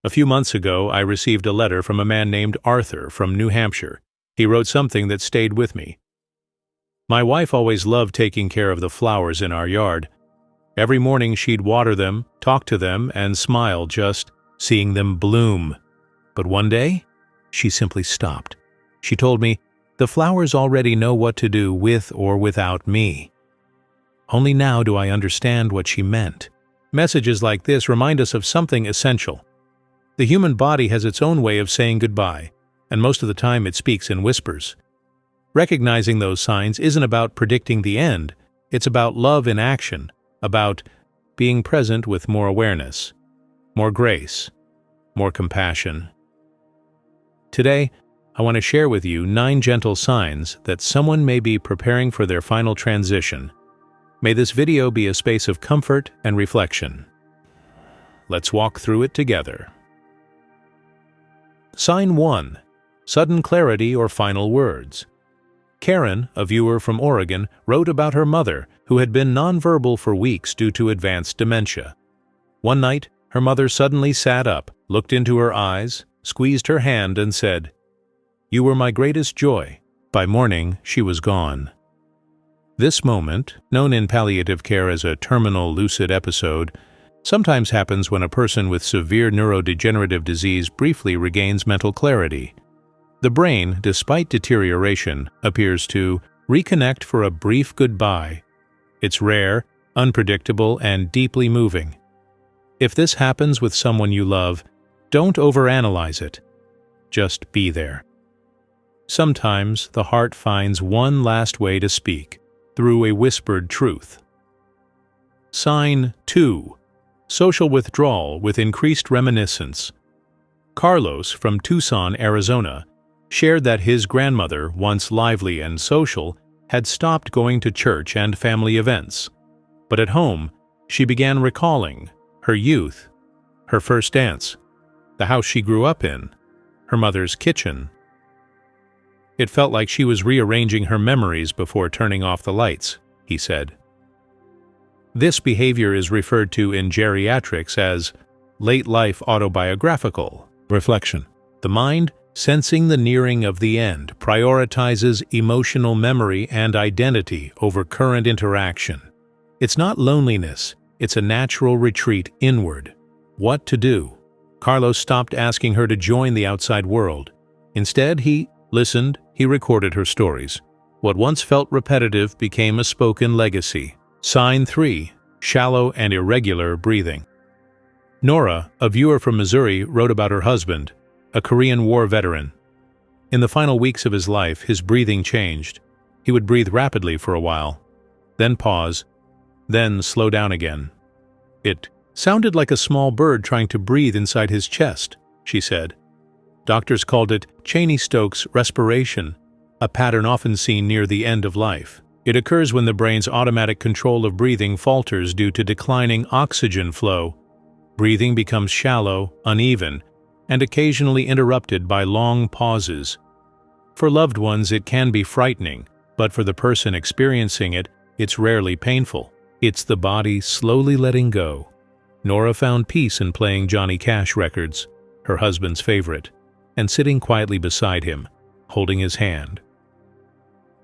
A few months ago, I received a letter from a man named Arthur from New Hampshire. He wrote something that stayed with me. My wife always loved taking care of the flowers in our yard. Every morning she'd water them, talk to them, and smile just seeing them bloom. But one day, she simply stopped. She told me, "The flowers already know what to do with or without me." Only now do I understand what she meant. Messages like this remind us of something essential. The human body has its own way of saying goodbye, and most of the time it speaks in whispers. Recognizing those signs isn't about predicting the end, it's about love in action, about being present with more awareness, more grace, more compassion. Today, I want to share with you 9 gentle signs that someone may be preparing for their final transition. May this video be a space of comfort and reflection. Let's walk through it together. Sign 1. Sudden clarity or final words. Karen, a viewer from Oregon, wrote about her mother, who had been nonverbal for weeks due to advanced dementia. One night, her mother suddenly sat up, looked into her eyes, squeezed her hand, and said, "You were my greatest joy." By morning, she was gone. This moment, known in palliative care as a terminal lucid episode, sometimes happens when a person with severe neurodegenerative disease briefly regains mental clarity. The brain, despite deterioration, appears to reconnect for a brief goodbye. It's rare, unpredictable, and deeply moving. If this happens with someone you love, don't overanalyze it. Just be there. Sometimes the heart finds one last way to speak, through a whispered truth. Sign 2. Social withdrawal with increased reminiscence. Carlos from Tucson, Arizona, shared that his grandmother, once lively and social, had stopped going to church and family events. But at home, she began recalling her youth, her first dance, the house she grew up in, her mother's kitchen. It felt like she was rearranging her memories before turning off the lights, he said. This behavior is referred to in geriatrics as late-life autobiographical reflection. The mind, sensing the nearing of the end, prioritizes emotional memory and identity over current interaction. It's not loneliness, it's a natural retreat inward. What to do? Carlos stopped asking her to join the outside world. Instead, he listened, he recorded her stories. What once felt repetitive became a spoken legacy. Sign 3. Shallow and irregular breathing. Nora, a viewer from Missouri, wrote about her husband, a Korean War veteran. In the final weeks of his life, his breathing changed. He would breathe rapidly for a while, then pause, then slow down again. It sounded like a small bird trying to breathe inside his chest, she said. Doctors called it Cheney-Stokes respiration, a pattern often seen near the end of life. It occurs when the brain's automatic control of breathing falters due to declining oxygen flow. Breathing becomes shallow, uneven, and occasionally interrupted by long pauses. For loved ones, it can be frightening, but for the person experiencing it, it's rarely painful. It's the body slowly letting go. Nora found peace in playing Johnny Cash records, her husband's favorite, and sitting quietly beside him, holding his hand.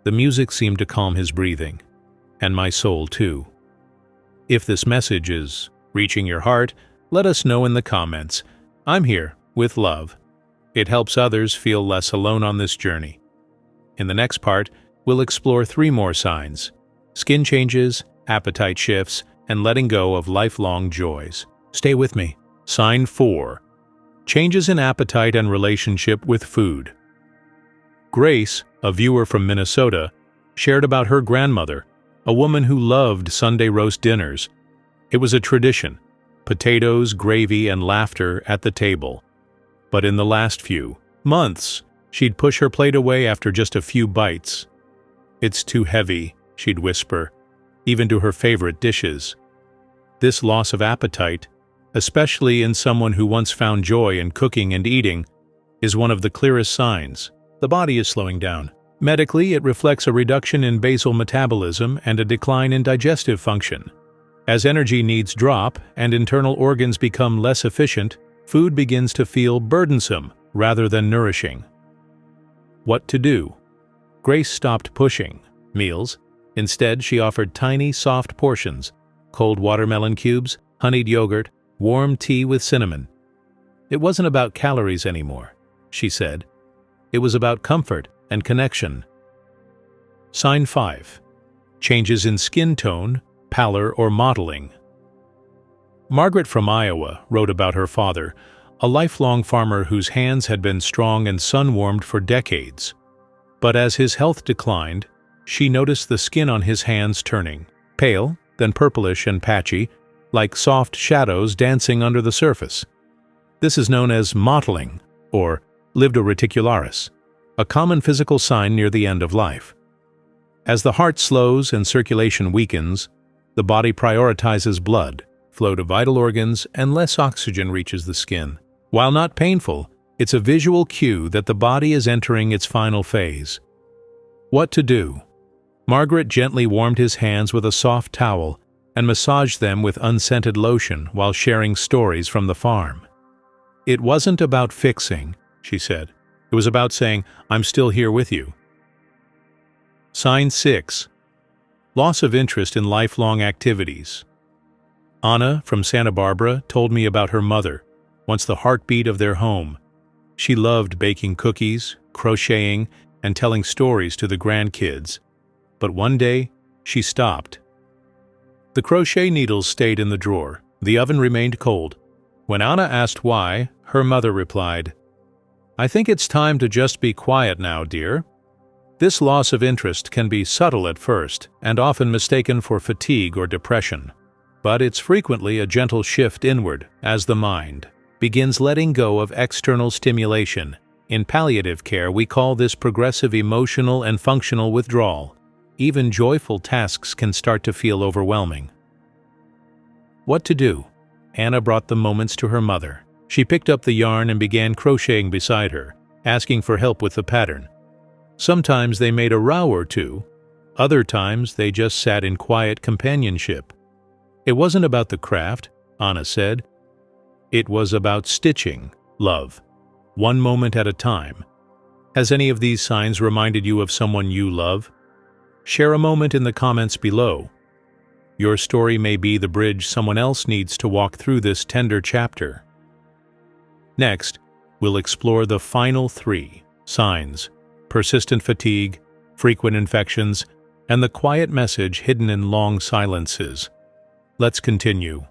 The music seemed to calm his breathing, and my soul too. If this message is reaching your heart, let us know in the comments. I'm here with love. It helps others feel less alone on this journey. In the next part, we'll explore 3 more signs: skin changes, appetite shifts, and letting go of lifelong joys. Stay with me. Sign 4. Changes in appetite and relationship with food. Grace, a viewer from Minnesota, shared about her grandmother, a woman who loved Sunday roast dinners. It was a tradition: potatoes, gravy, and laughter at the table. But in the last few months, she'd push her plate away after just a few bites. "It's too heavy," she'd whisper, even to her favorite dishes. This loss of appetite, especially in someone who once found joy in cooking and eating, is one of the clearest signs. The body is slowing down. Medically, it reflects a reduction in basal metabolism and a decline in digestive function. As energy needs drop and internal organs become less efficient, Food begins to feel burdensome rather than nourishing. What to do? Grace stopped pushing meals. Instead, she offered tiny, soft portions: cold watermelon cubes, honeyed yogurt, warm tea with cinnamon. It wasn't about calories anymore, she said. It was about comfort and connection. Sign 5. Changes in skin tone, pallor, or mottling. Margaret from Iowa wrote about her father, a lifelong farmer whose hands had been strong and sun-warmed for decades. But as his health declined, she noticed the skin on his hands turning pale, then purplish and patchy, like soft shadows dancing under the surface. This is known as mottling, or livedo reticularis, a common physical sign near the end of life. As the heart slows and circulation weakens, the body prioritizes blood flow to vital organs and less oxygen reaches the skin. While not painful, it's a visual cue that the body is entering its final phase. What to do? Margaret gently warmed his hands with a soft towel and massaged them with unscented lotion while sharing stories from the farm. It wasn't about fixing, she said. It was about saying, "I'm still here with you." Sign 6. Loss of interest in lifelong activities. Anna from Santa Barbara told me about her mother, once the heartbeat of their home. She loved baking cookies, crocheting, and telling stories to the grandkids. But one day, she stopped. The crochet needles stayed in the drawer. The oven remained cold. When Anna asked why, her mother replied, "I think it's time to just be quiet now, dear." This loss of interest can be subtle at first and often mistaken for fatigue or depression. But it's frequently a gentle shift inward as the mind begins letting go of external stimulation. In palliative care, we call this progressive emotional and functional withdrawal. Even joyful tasks can start to feel overwhelming. What to do? Anna brought the moments to her mother. She picked up the yarn and began crocheting beside her, asking for help with the pattern. Sometimes they made a row or two. Other times they just sat in quiet companionship. It wasn't about the craft, Anna said. It was about stitching love, one moment at a time. Has any of these signs reminded you of someone you love? Share a moment in the comments below. Your story may be the bridge someone else needs to walk through this tender chapter. Next, we'll explore the final 3 signs: persistent fatigue, frequent infections, and the quiet message hidden in long silences. Let's continue.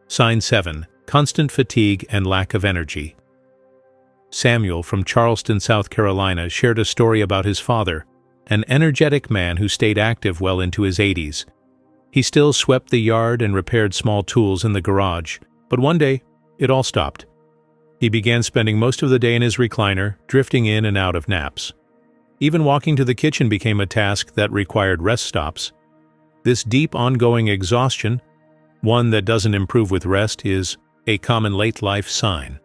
Sign 7. Constant fatigue and lack of energy. Samuel from Charleston, South Carolina, shared a story about his father, an energetic man who stayed active well into his 80s. He still swept the yard and repaired small tools in the garage, but one day, it all stopped. He began spending most of the day in his recliner, drifting in and out of naps. Even walking to the kitchen became a task that required rest stops. This deep, ongoing exhaustion, one that doesn't improve with rest, is a common late-life sign.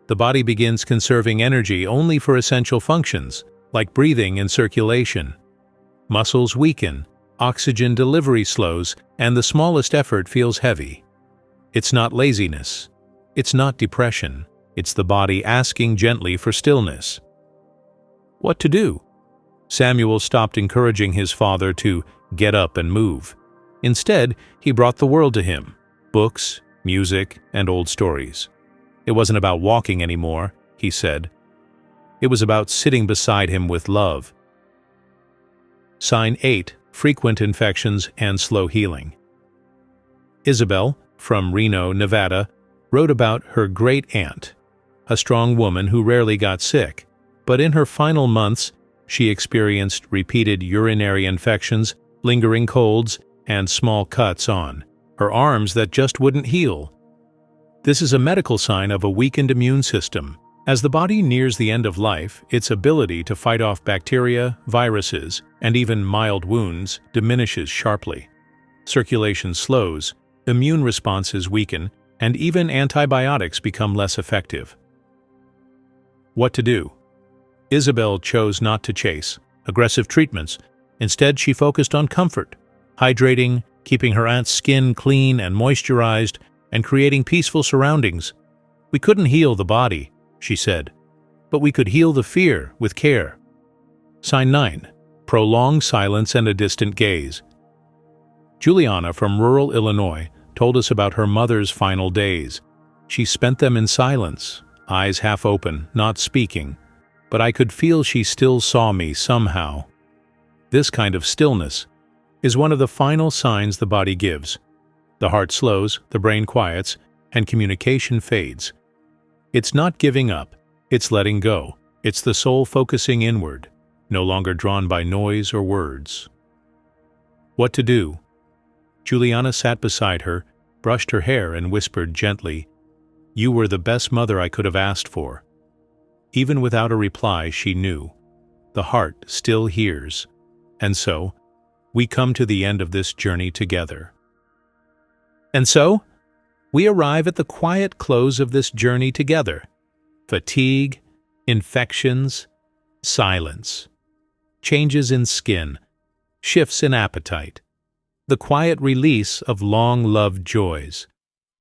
The body begins conserving energy only for essential functions, like breathing and circulation. Muscles weaken, oxygen delivery slows, and the smallest effort feels heavy. It's not laziness. It's not depression. It's the body asking gently for stillness. What to do? Samuel stopped encouraging his father to get up and move. Instead, he brought the world to him: books, music, and old stories. It wasn't about walking anymore, he said. It was about sitting beside him with love. Sign 8. Frequent infections and slow healing. Isabel, from Reno, Nevada, wrote about her great-aunt, a strong woman who rarely got sick, but in her final months, she experienced repeated urinary infections, lingering colds, and small cuts on her arms that just wouldn't heal. This is a medical sign of a weakened immune system. As the body nears the end of life, its ability to fight off bacteria, viruses, and even mild wounds diminishes sharply. Circulation slows, immune responses weaken, and even antibiotics become less effective. What to do? Isabel chose not to chase aggressive treatments. Instead, she focused on comfort, hydrating, keeping her aunt's skin clean and moisturized, and creating peaceful surroundings. We couldn't heal the body, she said, but we could heal the fear with care. Sign 9. Prolonged silence and a distant gaze. Juliana from rural Illinois told us about her mother's final days. She spent them in silence, eyes half open, not speaking, but I could feel she still saw me somehow. This kind of stillness is one of the final signs the body gives. The heart slows, the brain quiets, and communication fades. It's not giving up, it's letting go. It's the soul focusing inward, no longer drawn by noise or words. What to do? Juliana sat beside her, brushed her hair, and whispered gently, "You were the best mother I could have asked for." Even without a reply, she knew. The heart still hears. And so, we come to the end of this journey together. And so, we arrive at the quiet close of this journey together. Fatigue, infections, silence, changes in skin, shifts in appetite, the quiet release of long-loved joys,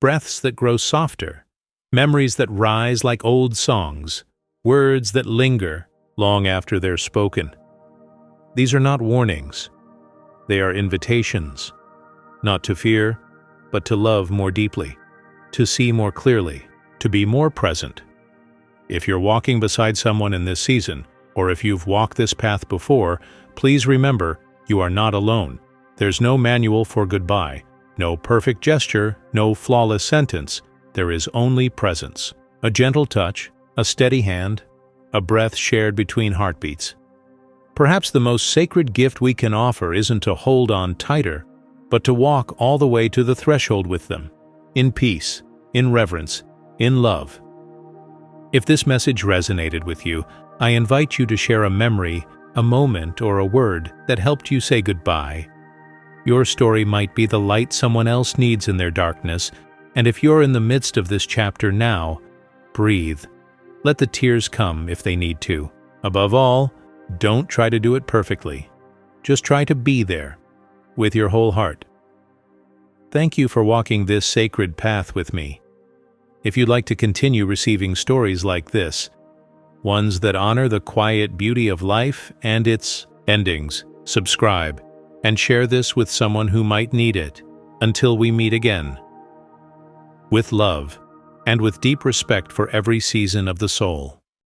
breaths that grow softer, memories that rise like old songs, words that linger long after they're spoken. These are not warnings. They are invitations, not to fear, but to love more deeply, to see more clearly, to be more present. If you're walking beside someone in this season, or if you've walked this path before, please remember you are not alone. There's no manual for goodbye, no perfect gesture, no flawless sentence. There is only presence, a gentle touch, a steady hand, a breath shared between heartbeats. Perhaps the most sacred gift we can offer isn't to hold on tighter, but to walk all the way to the threshold with them, in peace, in reverence, in love. If this message resonated with you, I invite you to share a memory, a moment, or a word that helped you say goodbye. Your story might be the light someone else needs in their darkness, and if you're in the midst of this chapter now, breathe. Let the tears come if they need to. Above all, don't try to do it perfectly. Just try to be there, with your whole heart. Thank you for walking this sacred path with me. If you'd like to continue receiving stories like this, ones that honor the quiet beauty of life and its endings, subscribe and share this with someone who might need it. Until we meet again. With love, and with deep respect for every season of the soul.